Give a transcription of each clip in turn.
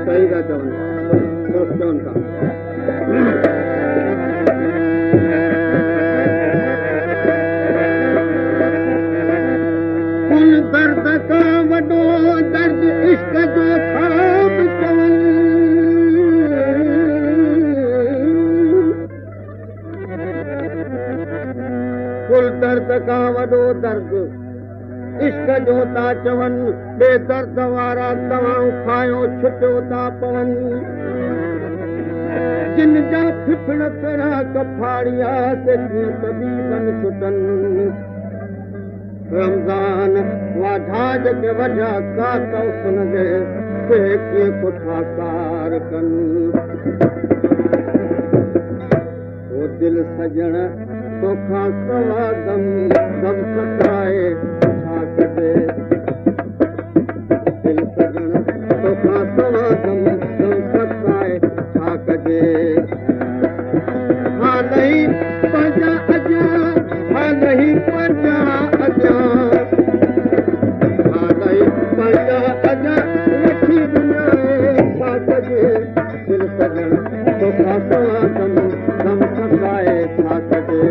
सही था चवन का कुल दर्द का वॾो दर्द इश्क जो ख़्वाब चवन कुल दर्द का वॾो दर्द इश्क जो था चवनि बेदर्द वारा दवाऊं खायो छुटियो था पवनि जिन जा फिफड़ पिरा कफाड़िया से तबीबनि छुटनि रमज़ान वाधाज के वजह का तो सुन दे से कीअं पुठा कार कनि ओ दिल सजण तोखां सवा दम दम सताए छा कजे दिल सजण तोखां सवा दम दम सताए छा कजे हा नहीं पंहिंजा अजा हा नहीं पंहिंजा अजा हा नहीं पंहिंजा अजा वठी दुनियाए छा कजे दिल सजण तोखां सवा दम दम सताए छा कजे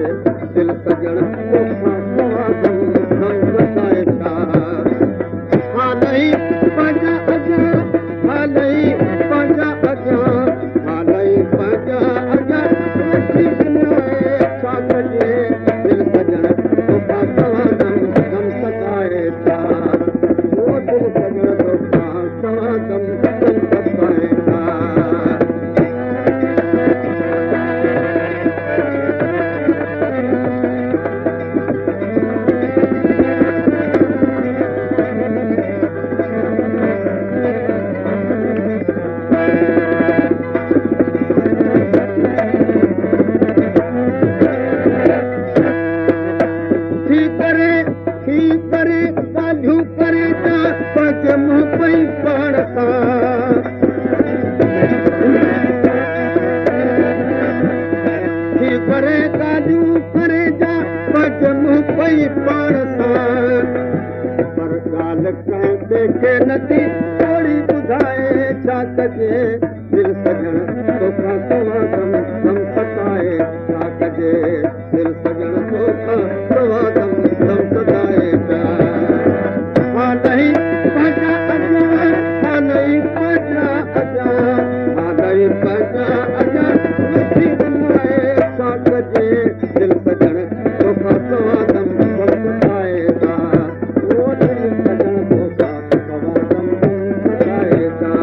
दिल सजण तोखां सवा दम दम सताए छा हा नहीं पंहिंजा अजा हा नहीं पंहिंजा अजा हा नहीं पंहिंजा अजा वठी दुनियाए छा कजे दिल सजण तोखां सवा दम दम सताए छा ओ दिल सजण तोखां सवा दम दम सताए छा थी करे ॻाल्हियूं करे था पंहिंजे मुंहुं पई पाण सां थी करे ॻाल्हियूं करे जा पंहिंजे मुंहुं पई पाण सां पर ॻाल्हि कंहिं ॿिए खे नथी थोरी ॿुधाए छा कजे दिल सजण तोखां सवा दम दम सताए छा कजे दिल सजण तोखां सवा दम दम सताए छा हा नहीं पंहिंजा अजा हा नहीं पंहिंजा अजा हा नहीं पंहिंजा अजा वठी दुनियाए छा कजे दिल सजण तोखां सवा दम दम सताए छा ओ दिल सजण तोखां सवा दम दम सताए छा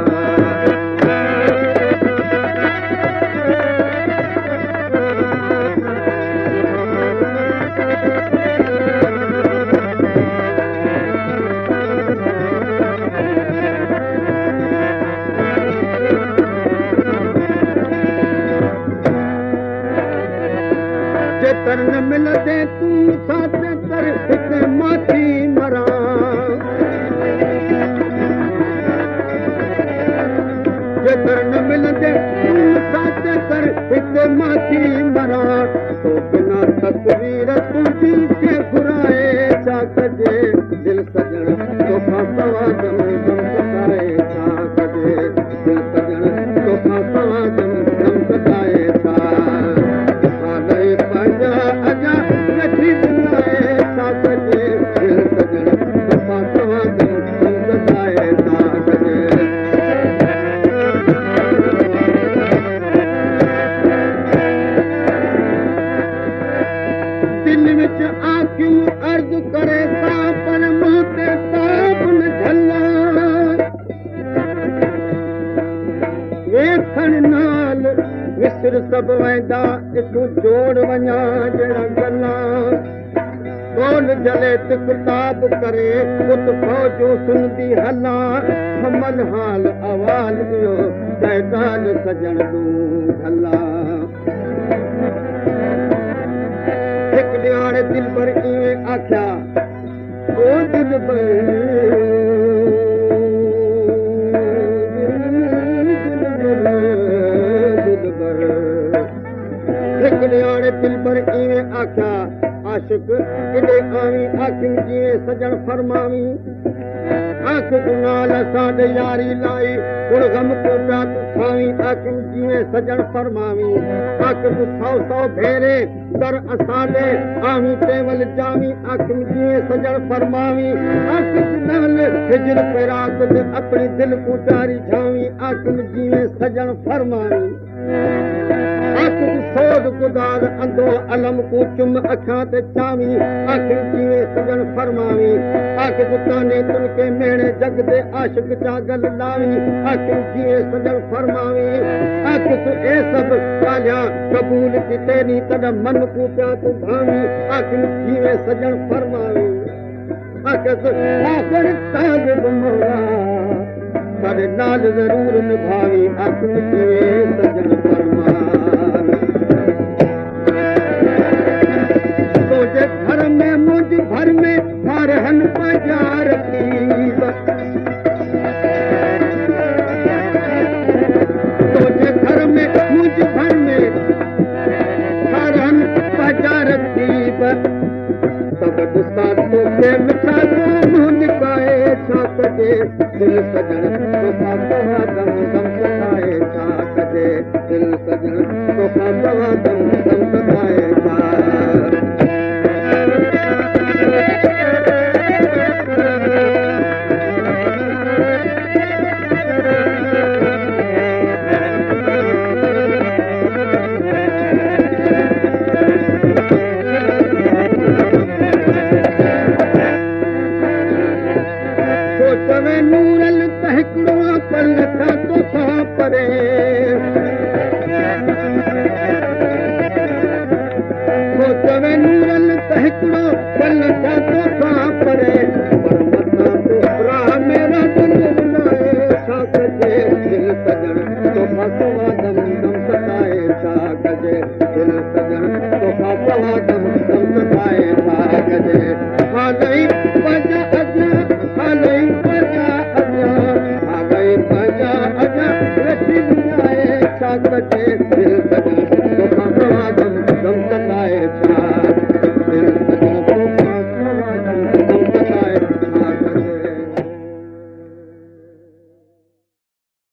जेतर न मिलंदे तूं साथ कर हिते माथी मरां जेतर न मिलंदे तूं साथ कर हिते माथी मरां तो बिना तस्वीर तुंहिंजी खे घुराए छा कजे दिल सजण तोखां सवा दम दम सताए छा कजे दिल सजण तोखां सवा दम दम सताए छा हा नहीं पंहिंजा अजा वठी दुनियाए छा कजे दिल सजण तोखां सवा दम दम सताए छा कजे दिल विच आखियूं अर्ज़ करे था पर मुंहुं ते ताप न झला वेठण नाल विसर सभु वेंदा हिकु जोड़ वञा जहिड़ा गला बोल जले त किताब करे पुत फौजूं सुनंदी हला हमल हाल अवाल इहो ॻाल्हि सजण तूं हला हिकु ॾियारे दिल पर इएं आख्या ओ दिल पर हिकु ॾियारे दिल पर इएं आख्या आशिक किथे आवी आखिर जीअं सजण फरमावी साॾे यारी लाई गुड़ गम को तूं खावी आखिम जीअं सजण फरमावी आखिम सौ भेरे दर असांजे आहीं टेवल जावी आखिम जीअं सजण फरमावी आखिम नवल हिजर पैरात ते अपनी दिल को जारी झावी आखिम जीअं सजण फरमावी आखिम सोड गुदार अंधो अलम को चुम अखां ते चावी आखिम जीअं सजण फरमावी आखिम ताने तुनके मेणे जग दे आशिक जा गल लावी आखिम जीअं सजण फरमावी आखिम ए सब ॻाल्हियां क़बूल थी तेरी तॾ मन को पिया तूं भावी आखिम जीअं सजण फरमावी आखिर तालिब मौला सारे नाल ज़रूर निभावी आखिम जीअं सजण फरमावी तुझे घर में मुझ भर में हरहन बाजार की तुझे घर में मुझ भर में हरहन बाजार की सब दुस्तानों के मिसालों मुँह निकाए छाप दे दिल सजन तो पापा दम दम सताए छाप दे दिल सजन तो पापा दम दम सताए छाप नूरल तहकड़ो पल था तो परे सोचवे नूरल तहकड़ो पल था तो परे पर मता तो राह मेरा दिल बुलाए छाक जे दिल सजन तो फसवा दम दम सताए छाक जे दिल सजन तो फसवा दम दम सताए छाक जे हालई बजा अजा हालई बजा छाक जे दिल सजन